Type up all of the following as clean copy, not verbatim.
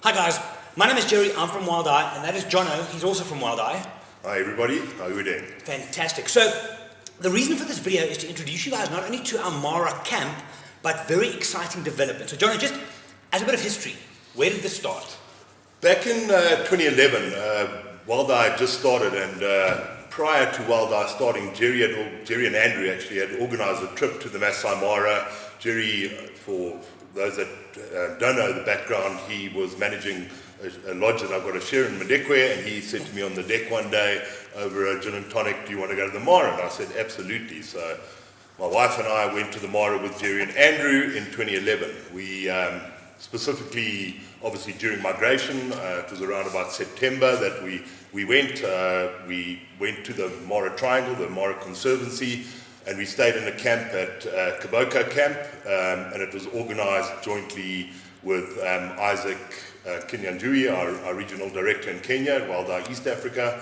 Hi guys, my name is Gerry, I'm from Wild Eye, and that is Jono, he's also from Wild Eye. Hi everybody, how are we doing? Fantastic. So, the reason for this video is to introduce you guys not only to our Mara camp, but very exciting development. So Jono, just as a bit of history, where did this start? Back in 2011, Wild Eye had just started, and prior to Wild Eye starting, Gerry and Andrew actually had organised a trip to the Masai Mara. Gerry, for those that don't know the background, he was managing a lodge that I've got a share in Madekwe, and he said to me on the deck one day over a gin and tonic, do you want to go to the Mara? And I said, absolutely. So my wife and I went to the Mara with Gerry and Andrew in 2011. We specifically, obviously during migration, it was around about September that we went to the Mara Triangle, the Mara Conservancy, and we stayed in a camp at Kiboko Camp, and it was organised jointly with Isaac Kinyanjui, our regional director in Kenya at Wild Eye East Africa,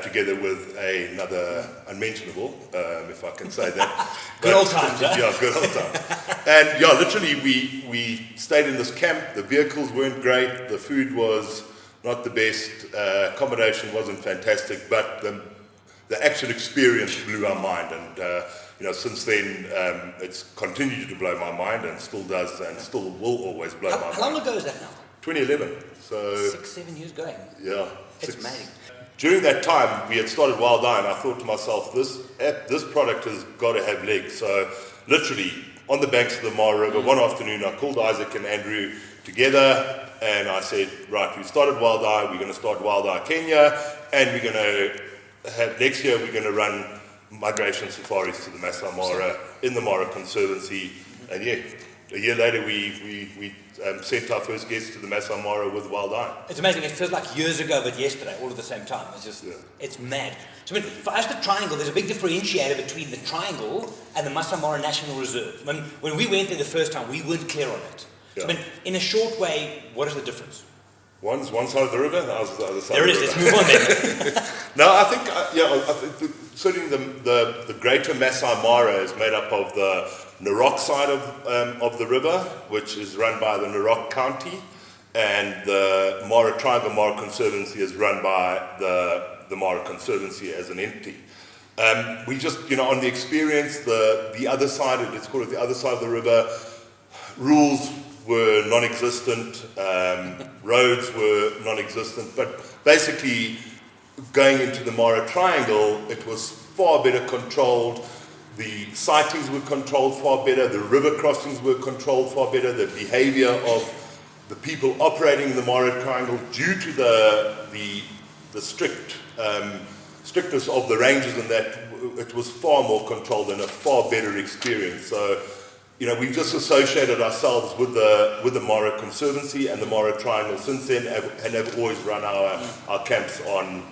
together with another unmentionable, if I can say that. Good old times, huh? Yeah, good old times. And yeah, literally we stayed in this camp. The vehicles weren't great, the food was not the best, accommodation wasn't fantastic, but the actual experience blew our mind, and since then it's continued to blow my mind, and still does, and still will always blow my mind. How long ago is that now? 2011. So 6-7 years going. Yeah, it's amazing. During that time, we had started Wild Eye, and I thought to myself, this product has got to have legs. So literally on the banks of the Mara River, one afternoon, I called Isaac and Andrew together, and I said, right, we started Wild Eye, we're going to start Wild Eye Kenya, and we're going to have, next year we're going to run migration safaris to the Masai Mara in the Mara Conservancy. And yeah, a year later we sent our first guests to the Masai Mara with Wild Eye. It's amazing, it feels like years ago but yesterday, all at the same time. It's just, It's mad. So I mean, for us, the Triangle, there's a big differentiator between the Triangle and the Masai Mara National Reserve. When we went there the first time, we weren't clear on it. So, I mean, in a short way, what is the difference? One's one side of the river, the other side of the river. There is, let's move on then. No, I think certainly the greater Masai Mara is made up of the Narok side of the river, which is run by the Narok County, and the Mara Triangle Mara Conservancy is run by the Mara Conservancy as an entity. We just, on the experience, the other side, let's call it the other side of the river, rules were non-existent, roads were non-existent, but basically going into the Mara Triangle, it was far better controlled. The sightings were controlled far better, the river crossings were controlled far better, the behavior of the people operating in the Mara Triangle due to the strictness of the rangers, and that it was far more controlled and a far better experience. So we've just associated ourselves with the Mara Conservancy and the Mara Triangle since then, and have always run our camps on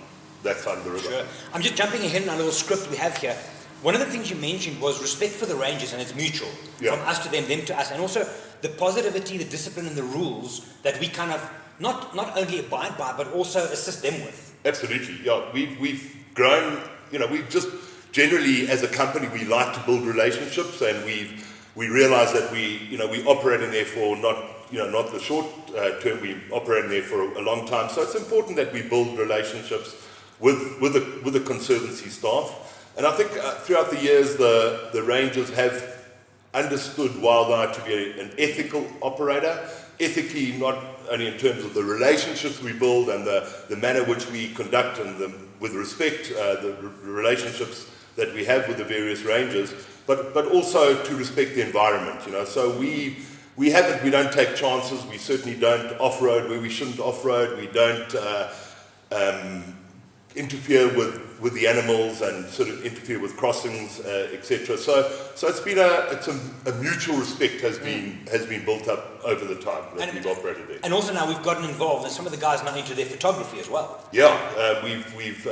that side of the river. Sure. I'm just jumping ahead in our little script we have here. One of the things you mentioned was respect for the rangers, and it's mutual, from us to them to us, and also the positivity, the discipline, and the rules that we kind of not only abide by, but also assist them with. Absolutely, yeah. We've grown. We've just generally, as a company, we like to build relationships, and we realise that we operating there for not the short term. We operating there for a long time. So it's important that we build relationships with the conservancy staff. And I think throughout the years, the rangers have understood Wild Eye to be an ethical operator. Ethically, not only in terms of the relationships we build and the manner which we conduct, and with respect, the relationships that we have with the various rangers, but also to respect the environment. So we don't take chances. We certainly don't off-road where we shouldn't off-road. We don't interfere with the animals and sort of interfere with crossings, etc. So it's been a mutual respect has been built up over the time that we've operated there. And also now we've gotten involved, and some of the guys now into their photography as well. Yeah, we've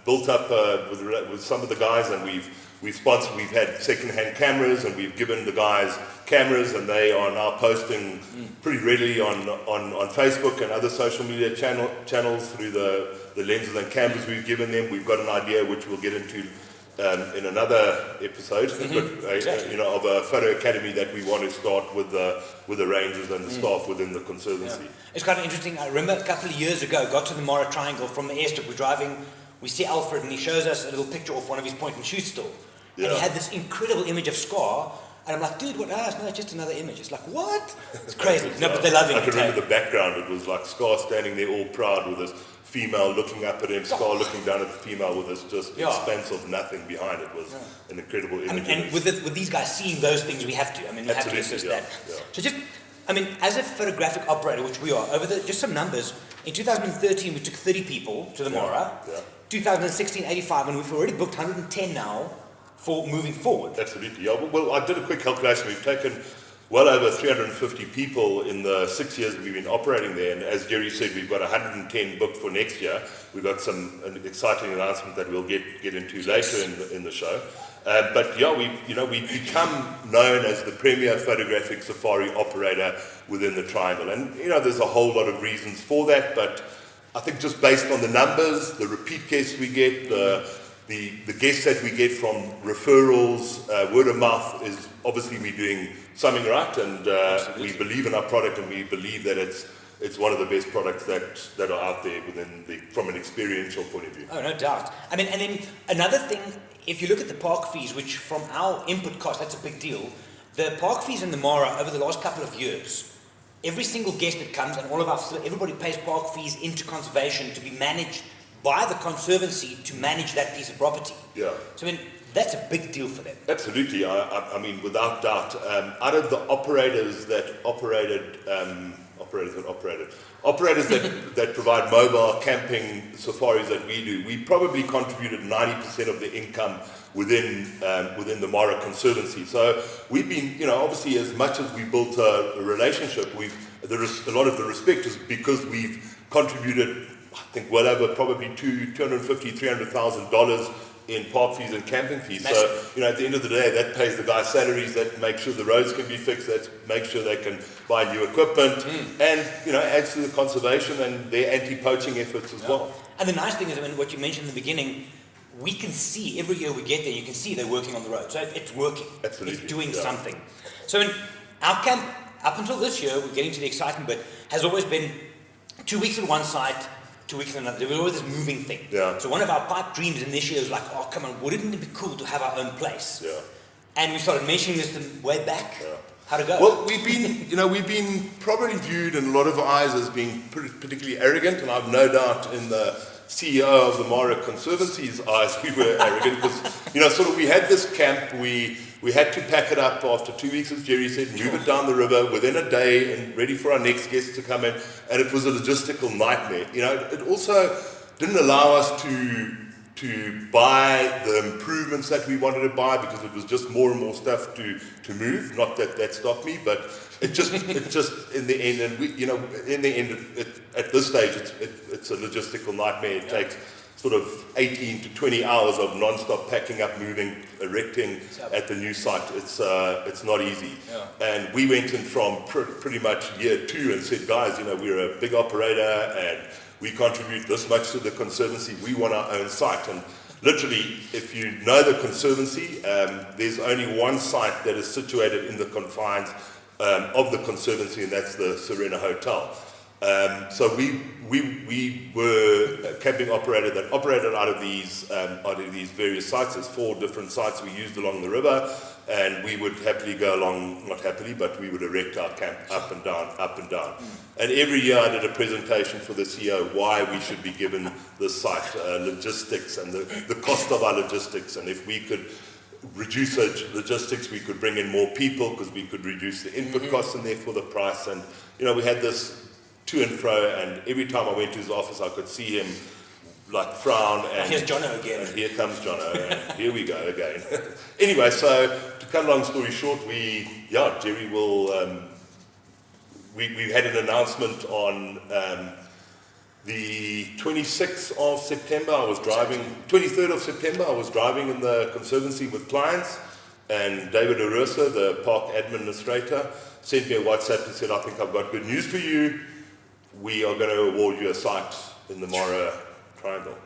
built up with some of the guys, and we've sponsored. We've had second-hand cameras, and we've given the guys cameras, and they are now posting pretty readily on Facebook and other social media channels through the lenses and cameras we've given them. We've got an idea which we'll get into in another episode, Exactly. of a photo academy that we want to start with the rangers and the staff within the conservancy. Yeah. It's kind of interesting. I remember a couple of years ago, got to the Mara Triangle from the airstrip. We're driving, we see Alfred, and he shows us a little picture of one of his point and shoot still. And he had this incredible image of Scar. And I'm like, dude, what? Ah, no, it's just another image. It's like, what? It's crazy. No, but they're loving it. I can remember the background. It was like Scar standing there all proud with this female looking up at him, Scar looking down at the female with this just expanse of nothing behind it. Was an incredible image. And with these guys seeing those things, we have to. I mean, we have to assist that. Yeah. So just, I mean, as a photographic operator, which we are, just some numbers. In 2013, we took 30 people to the Mara. Yeah. 2016, 85, and we've already booked 110 now for moving forward. Absolutely. Yeah. Well, I did a quick calculation. We've taken well over 350 people in the 6 years we've been operating there, and as Gerry said, we've got 110 booked for next year. We've got an exciting announcement that we'll get into later in the show. But yeah, we've become known as the premier photographic safari operator within the Triangle, and there's a whole lot of reasons for that. But I think just based on the numbers, the repeat guests we get, the guests that we get from referrals, word of mouth is obviously we're doing something right, and we believe in our product, and we believe that it's one of the best products that are out there from an experiential point of view. Oh, no doubt. I mean, and then another thing, if you look at the park fees, which from our input cost, that's a big deal. The park fees in the Mara over the last couple of years, every single guest that comes and everybody pays park fees into conservation to be managed by the Conservancy to manage that piece of property. Yeah. So I mean, that's a big deal for them. Absolutely. I mean, without doubt, out of the operators that provide mobile camping safaris that we do, we probably contributed 90% of the income within the Mara Conservancy. So we've been, obviously, as much as we built a relationship, a lot of the respect is because we've contributed, I think, well over probably $250,000-$300,000 in park fees and camping fees. Massive. So, at the end of the day, that pays the guys' salaries, that makes sure the roads can be fixed, that makes sure they can buy new equipment, and, adds to the conservation and their anti-poaching efforts as well. And the nice thing is, I mean, what you mentioned in the beginning, we can see, every year we get there, you can see they're working on the road. So it's working. Absolutely. It's doing something. So in our camp, up until this year, we're getting to the exciting bit, has always been 2 weeks at one site, 2 weeks in another. There was always this moving thing. Yeah. So one of our pipe dreams in this year was like, oh, come on, wouldn't it be cool to have our own place? Yeah. And we started mentioning this way back. Yeah. How to go? Well, we've been probably viewed in a lot of eyes as being particularly arrogant, and I've no doubt in the CEO of the Mara Conservancy's eyes we were arrogant because, we had this camp, we had to pack it up after 2 weeks, as Gerry said, move it down the river within a day and ready for our next guests to come in, and it was a logistical nightmare. It also didn't allow us to buy the improvements that we wanted to buy because it was just more and more stuff to move. Not that stopped me, but it just in the end, and at this stage, it's a logistical nightmare. It takes sort of 18 to 20 hours of non-stop packing up, moving, erecting at the new site. It's not easy. Yeah. And we went in from pretty much year 2 and said, guys, we're a big operator and we contribute this much to the Conservancy. We want our own site. And literally, if you know the Conservancy, there's only one site that is situated in the confines of the Conservancy, and that's the Serena Hotel. So we were a camping operator that operated out of these various sites. There's 4 different sites we used along the river, and we would happily go along, not happily, but we would erect our camp up and down. And every year I did a presentation for the CEO why we should be given this site, logistics and the cost of our logistics, and if we could reduce logistics, we could bring in more people because we could reduce the input costs and therefore the price. And we had this to and fro, and every time I went to his office I could see him like frown, and here's Jono again. And here comes Jono, and here we go again. Anyway, so to cut a long story short, Gerry will we had an announcement on the 26th of September. 23rd of September, I was driving in the Conservancy with clients, and David Arusa, the park administrator, sent me a WhatsApp and said, I think I've got good news for you. We are going to award you a site in the Mara Triangle.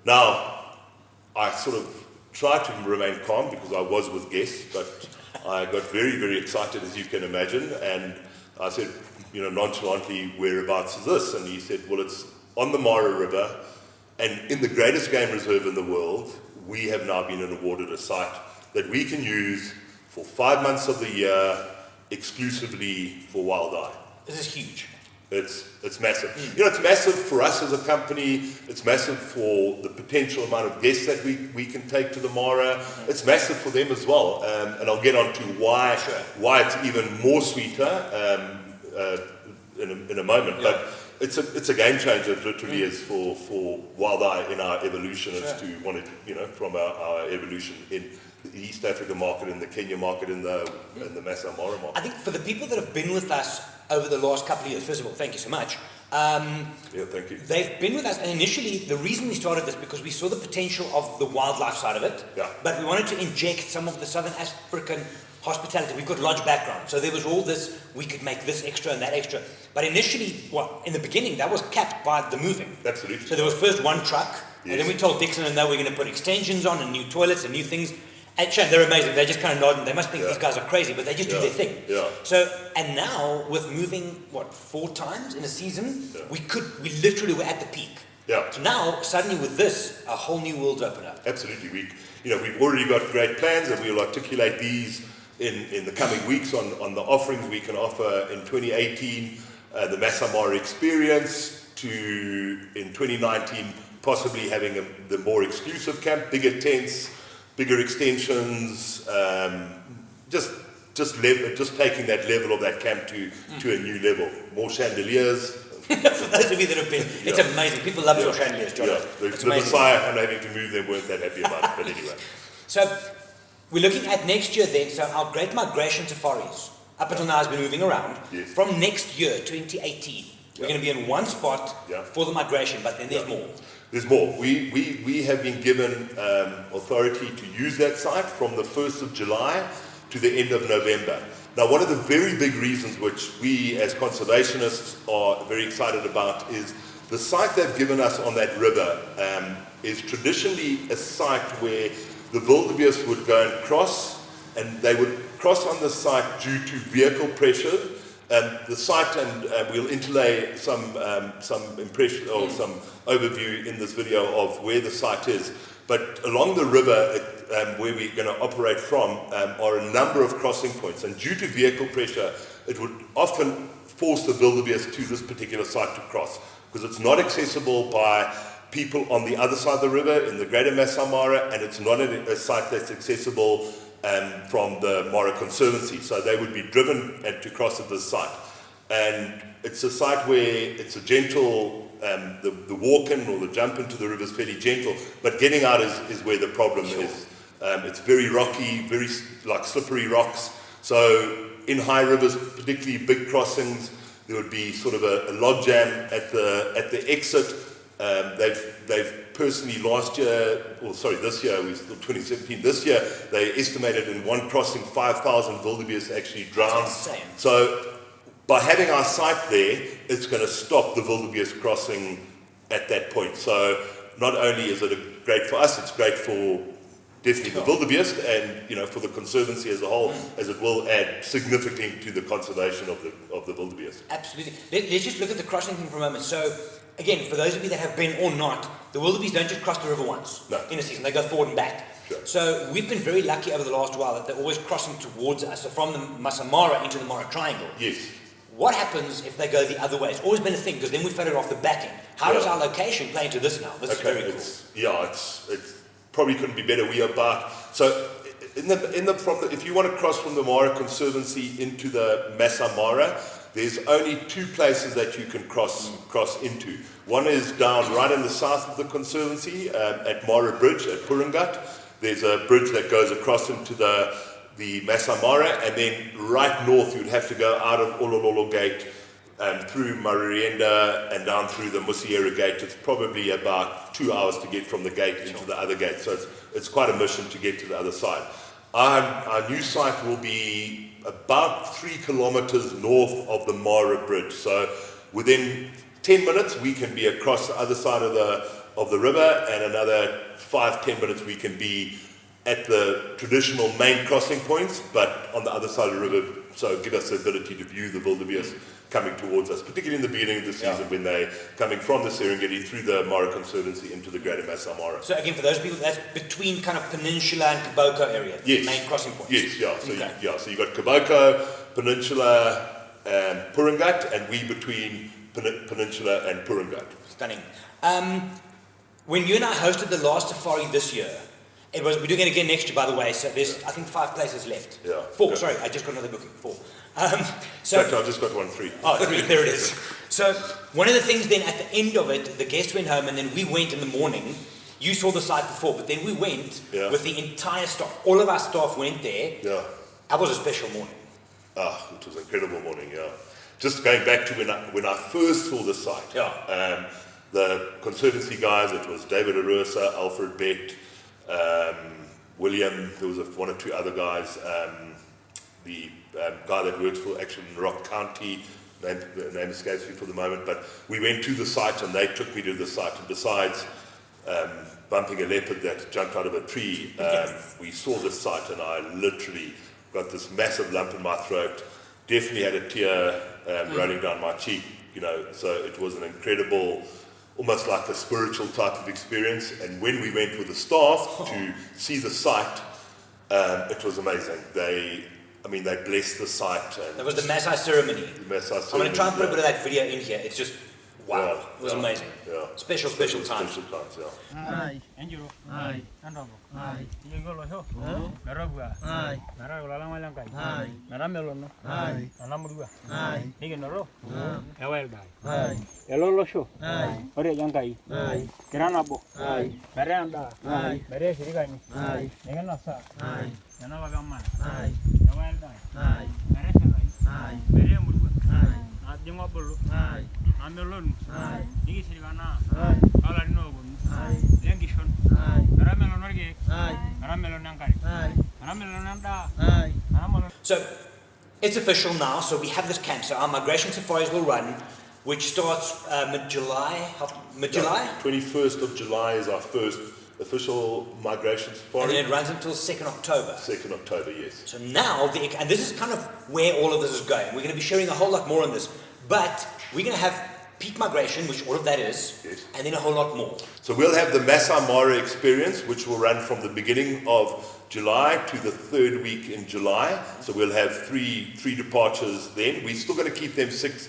Now, I sort of tried to remain calm because I was with guests, but I got very, very excited, as you can imagine, and I said, nonchalantly, whereabouts is this? And he said, well, it's on the Mara River, and in the greatest game reserve in the world, we have now been awarded a site that we can use for 5 months of the year exclusively for wild-eye. This is huge. It's massive. It's massive for us as a company. It's massive for the potential amount of guests that we can take to the Mara. It's massive for them as well. And I'll get on to why it's even more sweeter in a moment. Yeah. But it's a game changer. It literally is for wild-eye in our evolution. It's to want to, from our evolution in the East Africa market, in the Kenya market, in the Masai Mara market. I think for the people that have been with us over the last couple of years, first of all, thank you so much. Thank you. They've been with us, and initially, the reason we started this because we saw the potential of the wildlife side of it, but we wanted to inject some of the Southern African hospitality. We've got lodge background, so there was all this, we could make this extra and that extra. But initially, in the beginning, that was capped by the moving. Absolutely. So there was first one truck, and then we told Dixon and that we're going to put extensions on and new toilets and new things. And Shane, they're amazing. They just kind of nod and they must think these guys are crazy, but they just do their thing. Yeah. So, and now with moving, 4 times in a season, we literally were at the peak. Yeah. So now, suddenly with this, a whole new world's opened up. Absolutely. We've already got great plans, and we'll articulate these in the coming weeks on the offerings we can offer in 2018, the Masai Mara experience, in 2019 possibly having the more exclusive camp, bigger tents, bigger extensions, just taking that level of that camp to a new level. More chandeliers. For those of you that have been, it's amazing. People love your chandeliers, Jono. Yeah. The Messiah and having to move them weren't that happy about it, but anyway. So we're looking at next year then, so our Great Migration Safaris, up until now has been moving around. Yes. From next year, 2018, we're going to be in one spot for the migration, but then there's more. There's more. We have been given authority to use that site from the 1st of July to the end of November. Now, one of the very big reasons which we as conservationists are very excited about is the site they've given us on that river is traditionally a site where the wildebeest would go and cross, and they would cross on the site due to vehicle pressure. The site, and we'll interlay some impression or some overview in this video of where the site is. But along the river, where we're going to operate from, are a number of crossing points. And due to vehicle pressure, it would often force the wildebeest to this particular site to cross, because it's not accessible by people on the other side of the river in the greater Masai Mara, and it's not a site that's accessible from the Mara Conservancy. So they would be driven to cross at this site. And it's a site where it's a gentle, the walk in or the jump into the river is fairly gentle, but getting out is where the problem is. It's very rocky, very slippery rocks. So in high rivers, particularly big crossings, there would be sort of a log jam at the exit. They've personally this year, we're still 2017, this year, they estimated in one crossing 5,000 wildebeest actually drowned. That's insane. So by having our site there, it's going to stop the wildebeest crossing at that point. So not only is it great for us, it's great for definitely the wildebeest and for the conservancy as a whole, as it will add significantly to the conservation of the wildebeest. Absolutely. Let's just look at the crossing thing for a moment. So again, for those of you that have been or not, the wildebeest don't just cross the river once in a season. They go forward and back. Sure. So we've been very lucky over the last while that they're always crossing towards us. So from the Masai Mara into the Mara Triangle. Yes. What happens if they go the other way? It's always been a thing because then we fed it off the back end. How does our location play into this now? This is very cool. It's probably couldn't be better. We are about if you want to cross from the Mara Conservancy into the Masai Mara, there's only 2 places that you can cross into. One is down right in the south of the Conservancy at Mara Bridge at Puringat. There's a bridge that goes across into the Masai Mara, and then right north you'd have to go out of Olololo Gate through Marienda and down through the Musiera Gate. It's probably about 2 hours to get from the gate into the other gate, so it's quite a mission to get to the other side. Our new site will be about 3 kilometers north of the Mara Bridge, so within 10 minutes we can be across the other side of the river, and another 5-10 minutes we can be at the traditional main crossing points, but on the other side of the river, so give us the ability to view the wildebeest coming towards us, particularly in the beginning of the season when they're coming from the Serengeti through the Mara Conservancy into the Greater Masai Mara. So again, for those people, that's between kind of Peninsula and Kiboko area, the main crossing points. Yes, yeah. So so you've got Kiboko, Peninsula, and Puringat, and we between Peninsula and Puringat. Stunning. When you and I hosted the last safari this year, we're doing it again next year, by the way, so there's, I think, 5 places left. Yeah. 4, sorry, I just got another booking, 4. So I've just got 3. Oh, 3, there it is. So one of the things then at the end of it, the guests went home and then we went in the morning. You saw the site before, but then we went with the entire staff. All of our staff went there. Yeah. That was a special morning. It was an incredible morning, yeah. Just going back to when I first saw the site. Yeah. The Conservancy guys, it was David Arusa, Alfred Bett, William, there was 1 or 2 other guys, the guy that works for Action in Rock County, the name escapes me for the moment, but we went to the site and they took me to the site, and besides bumping a leopard that jumped out of a tree, we saw the site and I literally got this massive lump in my throat, definitely had a tear rolling down my cheek, so it was an incredible, almost like a spiritual type of experience. And when we went with the staff to see the site, it was amazing. They blessed the site. And that was the Masai ceremony. I'm going to try and put a bit of that video in here. It's just, wow, it was amazing. Yeah. Special times. Special times, yeah. Aye. Enjuro. Aye. Andabo. Aye. Yengolo ho. Naragua. Aye. Naragula langai. Aye. Naramelono. Aye. Anamurua. Aye. Nigenoro. Ewelbai. Aye. Elolo sho. Aye. Ore yangai. Aye. Kiranabo. Aye. Berenda. Aye. Bere shirigani. Aye. Nigenasa. Aye. Yanavagamma. Aye. Ewelbai. Aye. Bere shagai. Aye. Bere murua. Aye. Adjumabolo. Aye. Amelon. Aye. Nigi shirigana. Aye. Alarinogun. Aye. Yangishon. Aye. Naramelon orge. Aye. Naramelon nankari. Aye. Naramelon nanda. Aye. Naramelon. So it's official now. So we have this camp. So our migration safaris will run, which starts mid-July. Mid-July. 21st of July is our first official migration safari. And then it runs until 2nd October. 2nd October, yes. So now, and this is kind of where all of this is going. We're going to be sharing a whole lot more on this, but we're going to have peak migration, which all of that is, and then a whole lot more. So we'll have the Masai Mara experience, which will run from the beginning of July to the 3rd week in July. So we'll have three departures then. We're still going to keep them 6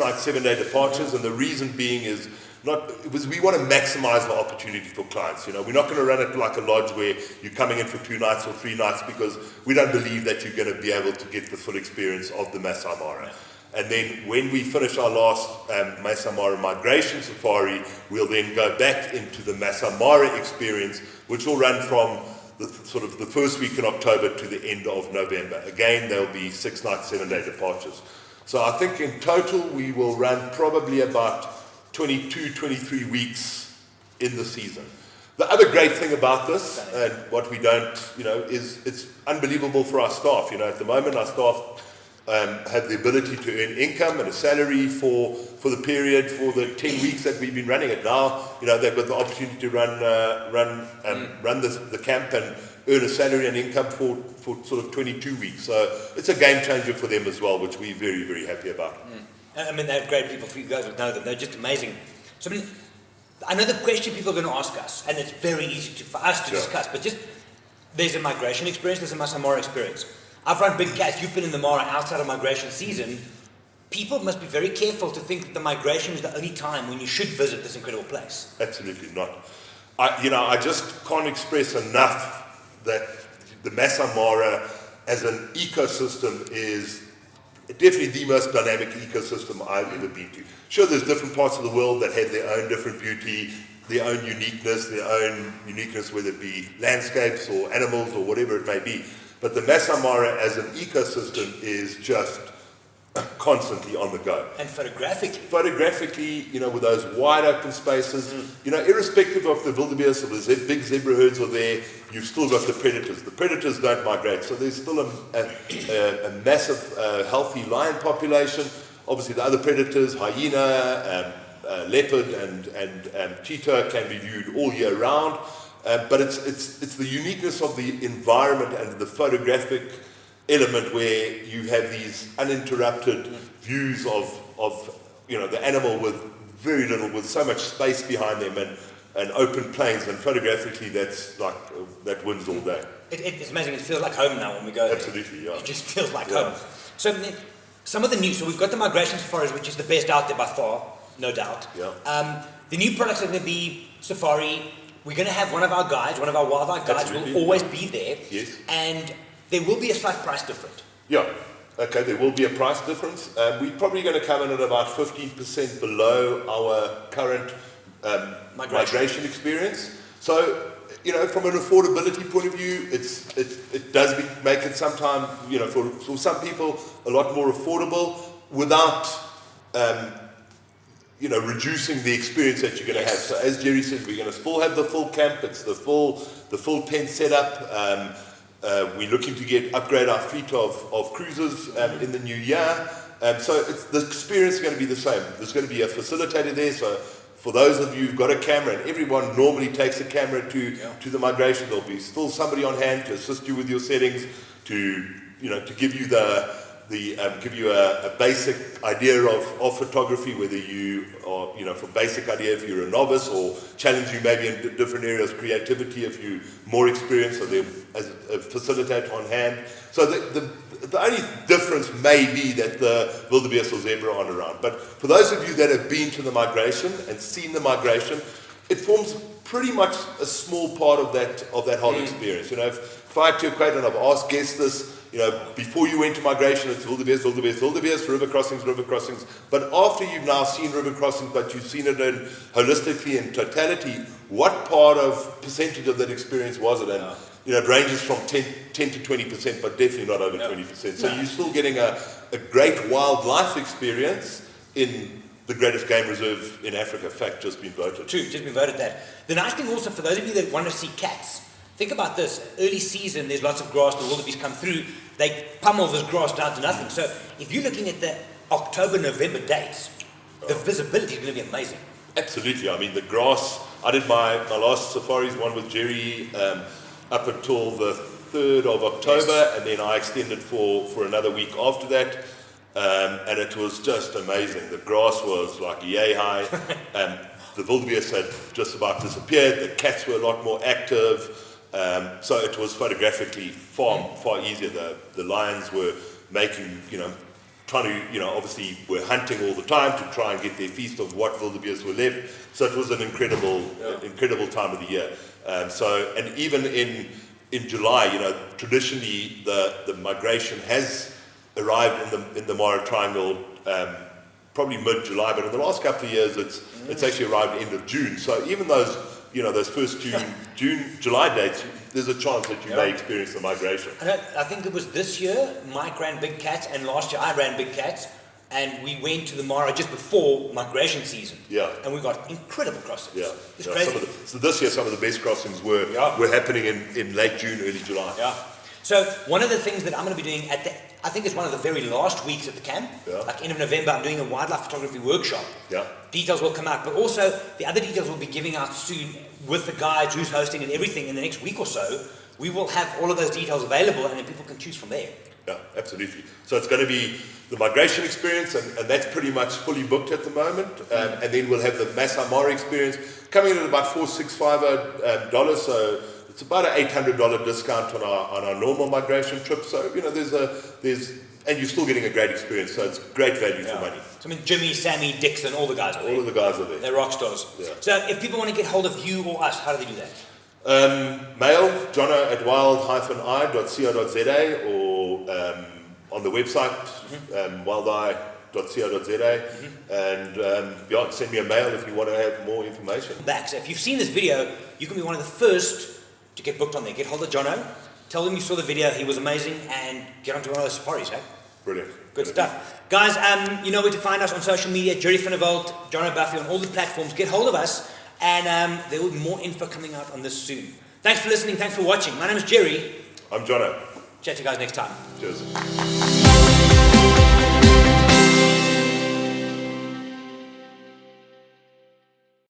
night, 7 day departures, and the reason being is we want to maximize the opportunity for clients. We're not going to run it like a lodge where you're coming in for 2 nights or 3 nights, because we don't believe that you're going to be able to get the full experience of the Masai Mara. And then when we finish our last Masai Mara migration safari, we'll then go back into the Masai Mara experience, which will run from the first week in October to the end of November. Again, there'll be 6 night, 7 day departures. So I think in total we will run probably about 22, 23 weeks in the season. The other great thing about this, and what we don't, is it's unbelievable for our staff. At the moment our staff have the ability to earn income and a salary for the period, for the 10 weeks that we've been running it. Now, they've got the opportunity to run the camp and earn a salary and income for sort of 22 weeks. So it's a game changer for them as well, which we're very, very happy about. They're great people for you guys would know them. They're just amazing. So I know the question people are going to ask us, and it's very easy for us to discuss, but just there's a migration experience, there's a Masai Mara experience. I've run big cats, you've been in the Mara outside of migration season. People must be very careful to think that the migration is the only time when you should visit this incredible place. Absolutely not. I just can't express enough that the Masai Mara as an ecosystem is definitely the most dynamic ecosystem I've ever been to. Sure, there's different parts of the world that have their own different beauty, their own uniqueness, whether it be landscapes or animals or whatever it may be. But the Masai Mara as an ecosystem is just constantly on the go. And photographically. Photographically, with those wide open spaces, irrespective of the wildebeest or the big zebra herds are there, you've still got the predators. The predators don't migrate, so there's still a massive, healthy lion population. Obviously, the other predators, hyena, leopard, and cheetah, can be viewed all year round. but it's the uniqueness of the environment and the photographic element where you have these uninterrupted views of the animal with very little, with so much space behind them and open plains, and photographically that's like that wins all day. It's amazing. It feels like home now when we go there. Absolutely, yeah. It just feels like home. So some of the new, so we've got the migration safaris, which is the best out there by far, no doubt. Yeah. The new products are going to be safari. We're going to have one of our guides, one of our wildlife guides will always be there. Yes. And there will be a slight price difference. Yeah. Okay, there will be a price difference. We're probably going to come in at about 15% below our current migration experience. So, from an affordability point of view, it does make it sometimes, for some people, a lot more affordable without, reducing the experience that you're going to have. So, as Gerry says, we're going to still have the full camp. It's the full tent setup. We're looking to upgrade our fleet of cruisers in the new year. So the experience is going to be the same. There's going to be a facilitator there. So for those of you who've got a camera, and everyone normally takes a camera to the migration, there'll be still somebody on hand to assist you with your settings, to give you a basic idea of photography, whether you are, for basic idea if you're a novice, or challenge you maybe in different areas of creativity if you're more experienced, or as a facilitator on hand. So the only difference may be that the wildebeest or zebra aren't around. But for those of you that have been to the migration and seen the migration, it forms pretty much a small part of that whole experience. If I had to equate, and I've asked guests this, before you went to migration, it's wildebeest, river crossings. But after you've now seen river crossings, but you've seen it holistically in totality, what percentage of that experience was it? And it ranges from 10 to 20%, but definitely not over 20%. So you're still getting a great wildlife experience in the greatest game reserve in Africa. Fact, just been voted. True, just been voted that. The nice thing also, for those of you that want to see cats, think about this. Early season, there's lots of grass, the wildebeest come through, they pummel this grass down to nothing. So if you're looking at the October-November dates, the visibility is going to be amazing. Absolutely. I mean, the grass, I did my last safaris, one with Gerry, up until the 3rd of October, and then I extended for another week after that, and it was just amazing. The grass was like yay high, the wildebeest had just about disappeared, the cats were a lot more active, so it was photographically far easier. The lions were making, trying to, obviously we're hunting all the time to try and get their feast of what wildebeest were left, so it was an incredible time of the year. And even in July, traditionally the migration has arrived in the Mara Triangle probably mid-July, but in the last couple of years it's actually arrived end of June. So even those first July dates, there's a chance that you may experience the migration. I think it was this year Mike ran big cats, and last year I ran big cats. And we went to the Mara just before migration season. Yeah. And we got incredible crossings. Yeah. It's crazy. So this year, some of the best crossings were happening in late June, early July. Yeah. So one of the things that I'm going to be doing I think it's one of the very last weeks at the camp, like end of November, I'm doing a wildlife photography workshop. Yeah. Details will come out, but also the other details will be giving out soon with the guides, who's hosting and everything in the next week or so. We will have all of those details available, and then people can choose from there. Yeah, absolutely. So it's going to be the migration experience, and that's pretty much fully booked at the moment. And then we'll have the Masai Mara experience coming in at about $465. So it's about an $800 discount on our normal migration trip. So and you're still getting a great experience. So it's great value for money. So I mean, Jimmy, Sammy, Dixon, all the guys are there. All of the guys are there. They're rock stars. Yeah. So if people want to get hold of you or us, how do they do that? Mail Jono at wild-i.co.za, or on the website wild-i.co.za, and send me a mail if you want to have more information. So if you've seen this video, you can be one of the first to get booked on there. Get hold of Jono, tell him you saw the video, he was amazing, and get onto one of those safaris, eh? Brilliant. Good stuff. Guys, you know where to find us on social media, Gerry van der Walt, Jono Buffey on all the platforms. Get hold of us, and there will be more info coming out on this soon. Thanks for listening, thanks for watching. My name is Gerry. I'm Jono. Chat to you guys next time. Cheers.